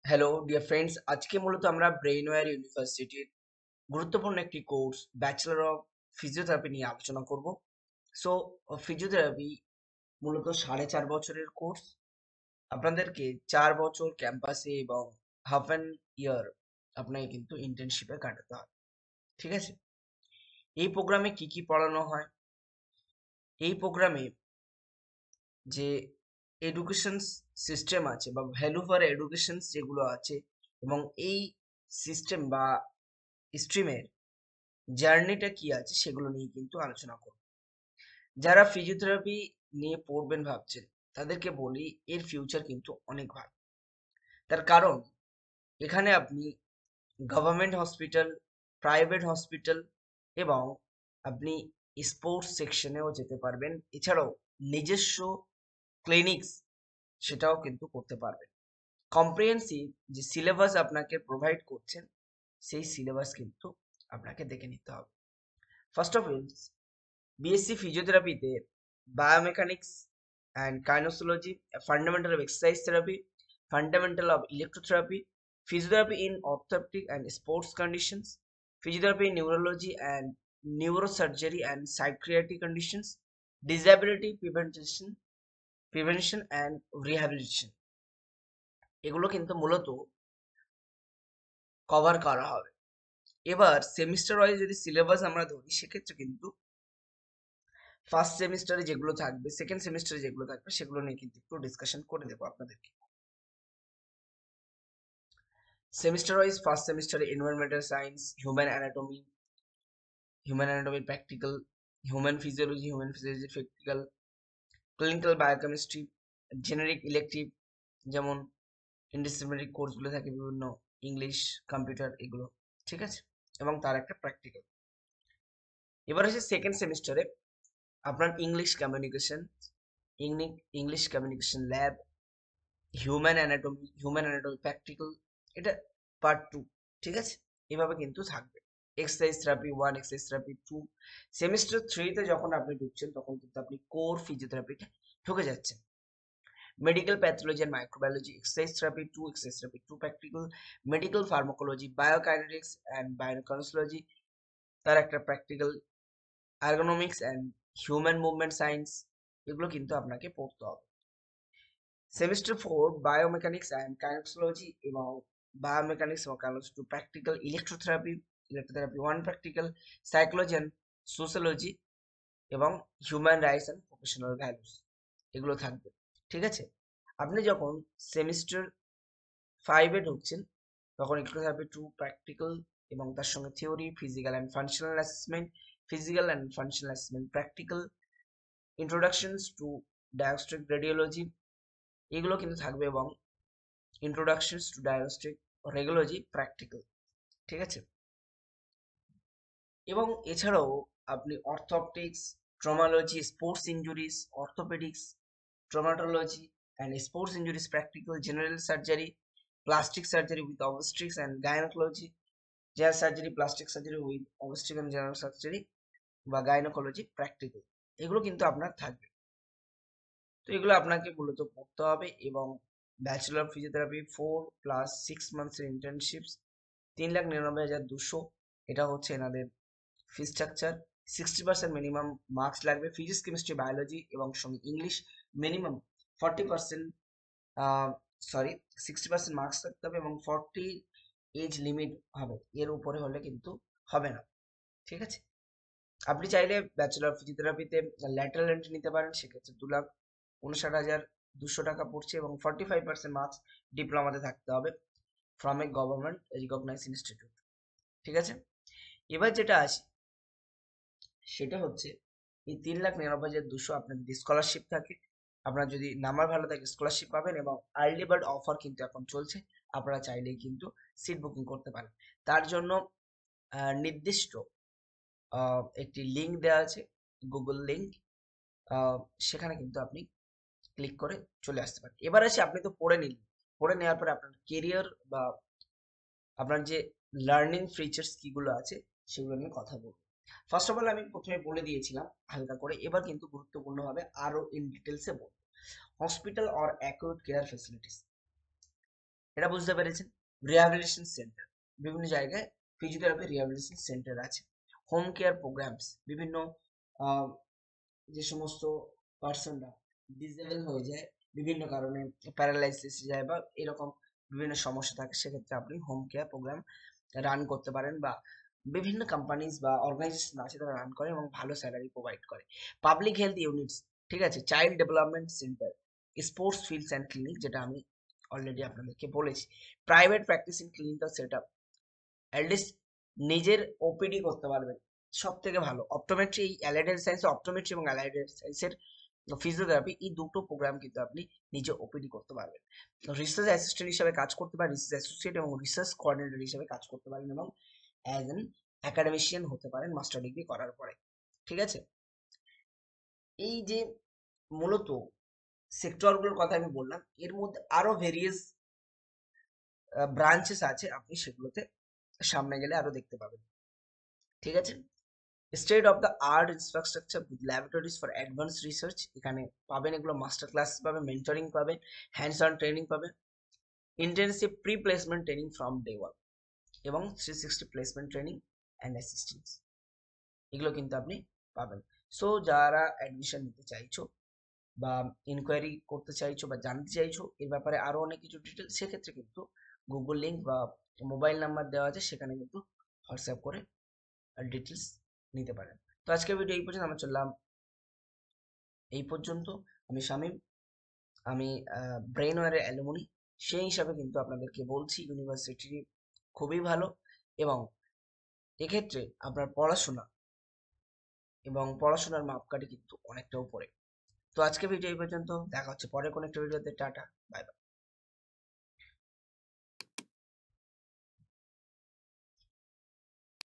Hello dear friends, আজকে মূলত আমরা ব্রেইনওয়্যার ইউনিভার্সিটির গুরুত্বপূর্ণ একটি কোর্স ব্যাচেলর অফ ফিজিওথেরাপি নিয়ে আলোচনা করব। সো ফিজিওথেরাপি মূলত 4.5 বছরের কোর্স। আপনাদেরকে 4 বছর ক্যাম্পাসে এবং হাফ অ্যান ইয়ার আপনাকে কিন্তু ইন্টার্নশিপে কাটাতে হয়। ঠিক আছে, এই প্রোগ্রামে কি কি পড়ানো হয়? এই প্রোগ্রামে যে এডুকেশন সিস্টেম আছে বা ভ্যালু ফর এডুকেশন যেগুলো আছে, এবং এই সিস্টেম বা স্ট্রিমের জার্নিটা কি আছে সেগুলো নিয়ে কিন্তু আলোচনা করব। যারা ফিজিওথেরাপি নিয়ে পড়বেন ভাবছেন, তাদেরকে বলি এর ফিউচার কিন্তু অনেক ভালো। তার কারণ এখানে আপনি গভর্নমেন্ট হসপিটাল, প্রাইভেট হসপিটাল এবং আপনি স্পোর্টস সেকশনেও যেতে পারবেন। এছাড়াও নিজস্ব ক্লিনিক্স সেটাও কিন্তু করতে পারবেন। কম্প্রিহেন্সিভ যে সিলেবাস আপনাকে প্রোভাইড করছেন, সেই সিলেবাস কিন্তু আপনাকে দেখে নিতে হবে। First of all, BSc Physiotherapy biomechanics and kinesiology, a fundamental of exercise therapy, fundamental of electrotherapy, physiotherapy in orthopedic and sports conditions, physiotherapy in neurology and neurosurgery and psychiatric conditions, disability prevention and rehabilitation, এগুলো কিন্তু মূলত cover করা হবে। এবার semester wise যদি syllabus আমরা ধরি, সেক্ষেত্রে কিন্তু ফার্স্ট সেমিস্টারে যেগুলো থাকবে, সেকেন্ড সেমিস্টারে যেগুলো থাকবে, সেগুলো নিয়ে কিন্তু একটু ডিসকাশন করে দেবো আপনাদেরকে। সেমিস্টার ওয়াইজ ফার্স্ট সেমিস্টারে environmental science, human anatomy practical, human physiology practical, clinical biochemistry, generic elective যেমন ইনডিসিপ্লিনারি কোর্সগুলো থাকে বিভিন্ন, ইংলিশ, কম্পিউটার, এগুলো। ঠিক আছে, এবং তার একটা প্র্যাকটিক্যাল। এবার হচ্ছে সেকেন্ড সেমিস্টারে আপনার English communication lab, human anatomy practical, এটা পার্ট 2। ঠিক আছে, এভাবে কিন্তু থাকবে। Exercise therapy 1, exercise therapy 2। Semester 3-তে যখন আপনি ঢুকছেন, তখন কিন্তু আপনি কোর ফিজিওথেরাপিতে ঢুকে যাচ্ছেন। Medical pathology and microbiology, exercise therapy 2, exercise therapy 2 practical, medical pharmacology, biokinetics and biokinesiology, তার একটা practical, ergonomics and human movement science, এগুলো কিন্তু আপনাকে পড়তে হবে। সেমিস্টার 4 বায়োমেকানিক্স অ্যান্ড কাইনেটোলজি এবং বায়োমেকানিক্স এবং kinetology 2 practical, electrotherapy 1 practical, psychology and sociology এবং human rights and professional values, এগুলো থাকবে। ঠিক আছে, আপনি যখন সেমিস্টার 5-এ ঢুকছেন, তখন ইলেকট্রোথেরাপি 2 প্র্যাকটিক্যাল এবং তার সঙ্গে theory, physical and functional assessment practical, introductions to diagnostic radiology, এগুলো কিন্তু থাকবে, এবং introductions to diagnostic radiology practical. ঠিক আছে, এবং এছাড়াও আপনি orthoptics, traumatology, sports injuries, orthopaedics, traumatology and sports injuries practical, general surgery, plastic surgery with obstetrics and gynaecology, general surgery, plastic surgery with obstetric and general surgery বা gynaecology practical, এগুলো কিন্তু আপনার থাকবে। তো এগুলো আপনাকে মূলত পড়তে হবে। এবং ব্যাচেলর অফ ফিজিওথেরাপি 4+6 মান্থসের ইন্টার্নশিপস, 3,99,200, এটা হচ্ছে এনাদের ফি স্ট্রাকচার। 60% মিনিমাম মার্কস লাগবে, ফিজিক্স, কেমিস্ট্রি, বায়োলজি এবং সঙ্গে ইংলিশ মিনিমাম 40%, সরি 60% মার্কস থাকতে হবে, এবং 40 এজ লিমিট হবে, এর উপরে হলে কিন্তু হবে না। ঠিক আছে, আপনি চাইলে ব্যাচেলর অফ ফিজিওথেরাপিতে ল্যাটারাল এন্ট্রি নিতে পারেন, সেক্ষেত্রে 2,59,200 টাকা পড়ছে, এবং 45% মার্কস ডিপ্লোমাতে থাকতে হবে from a government recognise institute. ঠিক আছে, এবার যেটা আসি, সেটা হচ্ছে এই 3,99,200 আপনার যদি স্কলারশিপ থাকে, আপনার যদি নাম্বার ভালো থাকে, স্কলারশিপ পাবেন, এবং আর্লি বার্ড অফার কিন্তু এখন চলছে, আপনারা চাইলেই কিন্তু সিট বুকিং করতে পারেন। তার জন্য নির্দিষ্ট একটি লিঙ্ক দেওয়া আছে, গুগল লিঙ্ক, সেখানে কিন্তু আপনি ক্লিক করে চলে আসতে পারেন। এবার আসি, আপনি তো পড়ে নিলেন, পড়ে নেওয়ার পরে আপনার কেরিয়ার বা আপনার যে লার্নিং ফিচার্স কিগুলো আছে, সেগুলো নিয়ে কথা বলবো। ফার্স্ট অফ অল, আমি প্রথমে বলে দিয়েছিলাম হালকা করে, এবার কিন্তু গুরুত্বপূর্ণভাবে আরো ইন ডিটেলসে বলবো। Hospital or acute care facilities, এটা বুঝতে পেরেছেন। রিহ্যাবিলিটেশন সেন্টার, বিভিন্ন জায়গায় ফিজিওথেরাপি রিহ্যাবিলিটেশন সেন্টার আছে। হোম কেয়ার প্রোগ্রামস, বিভিন্ন আহ, যে সমস্ত পার্সনরা ডিসেবল হয়ে যায় বিভিন্ন কারণে, প্যারালাইসিস যায় বা এরকম বিভিন্ন সমস্যা থাকে, সেক্ষেত্রে আপনি হোম কেয়ার প্রোগ্রাম রান করতে পারেন, বা বিভিন্ন কোম্পানিজ বা অর্গানাইজেশন আছে তারা রান করে এবং ভালো স্যালারি প্রোভাইড করে। পাবলিক হেলথ ইউনিটস, ঠিক আছে, child development centre, sports fields and clinic, যেটা আমি অলরেডি আপনাদেরকে বলেছি। Private practising clinical set up, at least নিজের ওপিডি করতে পারবেন, সব থেকে ভালো। অপটোমেট্রি, এই অ্যালাইড সায়েন্স, অপটোমেট্রি এবং অ্যালাইড সায়েন্সের ফিজিওথেরাপি, এই দুটো প্রোগ্রাম কিন্তু আপনি নিজে ওপিডি করতে পারবেন। রিসার্চ অ্যাসিস্ট্যান্ট হিসেবে কাজ করতে পারেন, রিসার্চ অ্যাসোসিয়েট এবং রিসার্চ কোঅর্ডিনেটর হিসেবে কাজ করতে পারেন, এবং অ্যাজ এন একাডেমিশিয়ান হতে পারেন মাস্টার ডিগ্রি করার পরে। ঠিক আছে, এই যে মূলত সেক্টরগুলোর কথা আমি বললাম, এর মধ্যে আরো ভেরিয়াস ব্রাঞ্চেস আছে, আপনি সেগুলোতে সামনে গেলে আরো দেখতে পাবেন। ঠিক আছে, state of the art infrastructure with laboratories for advance research, এখানে পাবেন এগুলো, মাস্টার ক্লাস পাবেন, মেন্টরিং পাবেন, হ্যান্ডস অন ট্রেনিং পাবেন, intensive pre placement training from day one, এবং 360 প্লেসমেন্ট ট্রেনিং অ্যান্ড অ্যাসিস্ট্যান্স, এগুলো কিন্তু আপনি পাবেন। সো যারা অ্যাডমিশন নিতে চাইছো বা ইনকোয়ারি করতে চাইছো বা জানতে চাইছো এর ব্যাপারে আরো অনেক কিছু ডিটেলস, সেক্ষেত্রে কিন্তু গুগল লিঙ্ক বা মোবাইল নাম্বার দেওয়া আছে, সেখানে কিন্তু হোয়াটসঅ্যাপ করে ডিটেলস নিতে পারেন। তো আজকের ভিডিও এই পর্যন্ত, আমরা চললাম এই পর্যন্ত। আমি শামীম, আমি ব্রেইনওয়্যারের অ্যালুমনি, সেই হিসাবে কিন্তু আপনাদেরকে বলছি ইউনিভার্সিটি খুবই ভালো, এবং এক্ষেত্রে আপনার পড়াশোনা এবং পড়াশোনার মাপকাঠি কিন্তু অনেকটা উপরে। তো আজকে ভিডিও এই পর্যন্ত, দেখা হচ্ছে পরে কোনো একটা ভিডিওতে। Tata, bye bye.